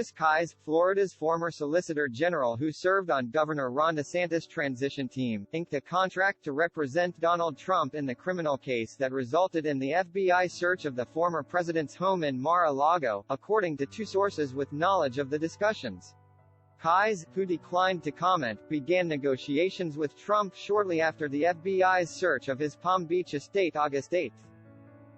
Chris Kise, Florida's former Solicitor General who served on Governor Ron DeSantis' transition team, inked a contract to represent Donald Trump in the criminal case that resulted in the FBI search of the former president's home in Mar-a-Lago, according to two sources with knowledge of the discussions. Kise, who declined to comment, began negotiations with Trump shortly after the FBI's search of his Palm Beach estate August 8.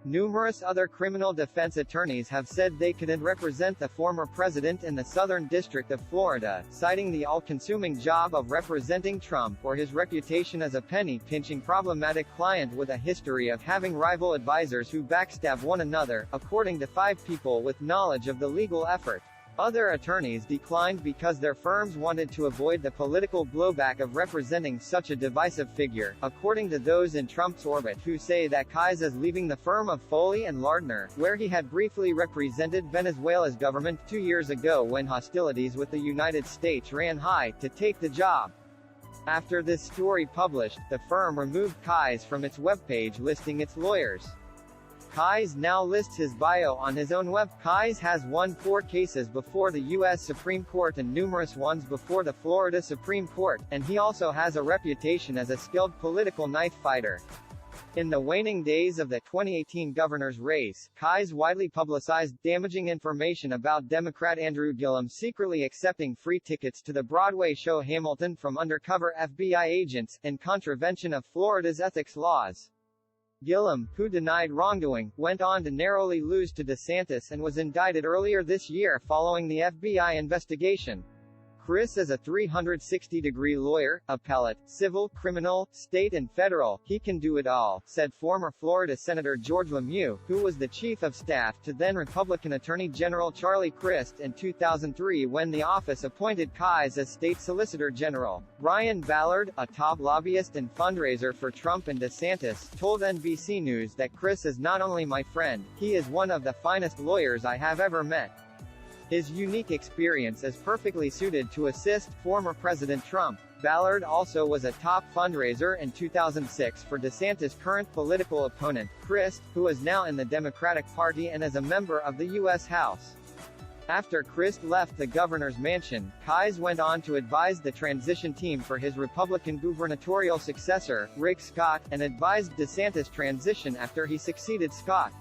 Numerous other criminal defense attorneys have said they couldn't represent the former president in the Southern District of Florida, citing the all-consuming job of representing Trump or his reputation as a penny-pinching problematic client with a history of having rival advisors who backstab one another, according to 5 people with knowledge of the legal effort. Other attorneys declined because their firms wanted to avoid the political blowback of representing such a divisive figure, according to those in Trump's orbit who say that Kise is leaving the firm of Foley and Lardner, where he had briefly represented Venezuela's government 2 years ago when hostilities with the United States ran high, to take the job. After this story published, the firm removed Kise from its webpage listing its lawyers. Kise now lists his bio on his own web. Kise has won 4 cases before the U.S. Supreme Court and numerous ones before the Florida Supreme Court, and he also has a reputation as a skilled political knife fighter. In the waning days of the 2018 governor's race, Kise widely publicized damaging information about Democrat Andrew Gillum secretly accepting free tickets to the Broadway show Hamilton from undercover FBI agents, in contravention of Florida's ethics laws. Gillum, who denied wrongdoing, went on to narrowly lose to DeSantis and was indicted earlier this year following the FBI investigation. Chris is a 360-degree lawyer, appellate, civil, criminal, state and federal. He can do it all, said former Florida Senator George Lemieux, who was the chief of staff to then Republican Attorney General Charlie Crist in 2003 when the office appointed Kise as state solicitor general. Brian Ballard, a top lobbyist and fundraiser for Trump and DeSantis, told NBC News that Chris is not only my friend, he is one of the finest lawyers I have ever met. His unique experience is perfectly suited to assist former President Trump. Ballard also was a top fundraiser in 2006 for DeSantis' current political opponent, Crist, who is now in the Democratic Party and is a member of the U.S. House. After Crist left the governor's mansion, Kise went on to advise the transition team for his Republican gubernatorial successor, Rick Scott, and advised DeSantis' transition after he succeeded Scott.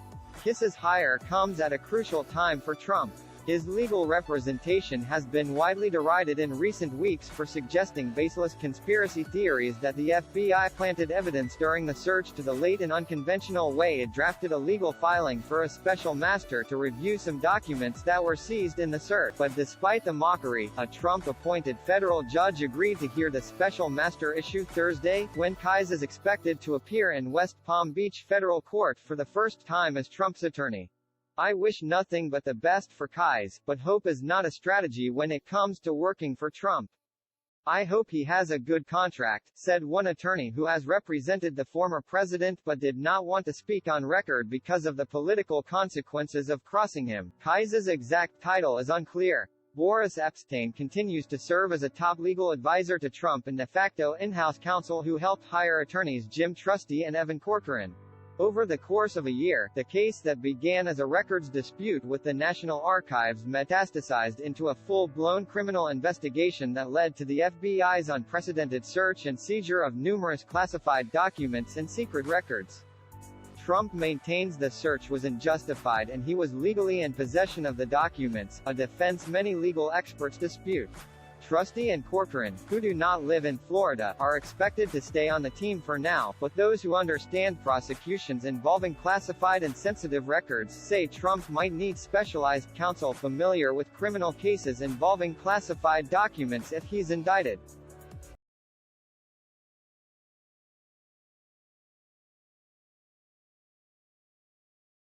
Kise's hire comes at a crucial time for Trump. His legal representation has been widely derided in recent weeks for suggesting baseless conspiracy theories that the FBI planted evidence during the search to the late and unconventional way it drafted a legal filing for a special master to review some documents that were seized in the search. But despite the mockery, a Trump-appointed federal judge agreed to hear the special master issue Thursday, when Kise is expected to appear in West Palm Beach federal court for the first time as Trump's attorney. I wish nothing but the best for Kise, but hope is not a strategy when it comes to working for Trump. I hope he has a good contract, said one attorney who has represented the former president but did not want to speak on record because of the political consequences of crossing him. Kise's exact title is unclear. Boris Epshteyn continues to serve as a top legal advisor to Trump and de facto in-house counsel who helped hire attorneys Jim Trusty and Evan Corcoran. Over the course of a year, the case that began as a records dispute with the National Archives metastasized into a full-blown criminal investigation that led to the FBI's unprecedented search and seizure of numerous classified documents and secret records. Trump maintains the search was unjustified and he was legally in possession of the documents, a defense many legal experts dispute. Trusty and Corcoran, who do not live in Florida, are expected to stay on the team for now, but those who understand prosecutions involving classified and sensitive records say Trump might need specialized counsel familiar with criminal cases involving classified documents if he's indicted.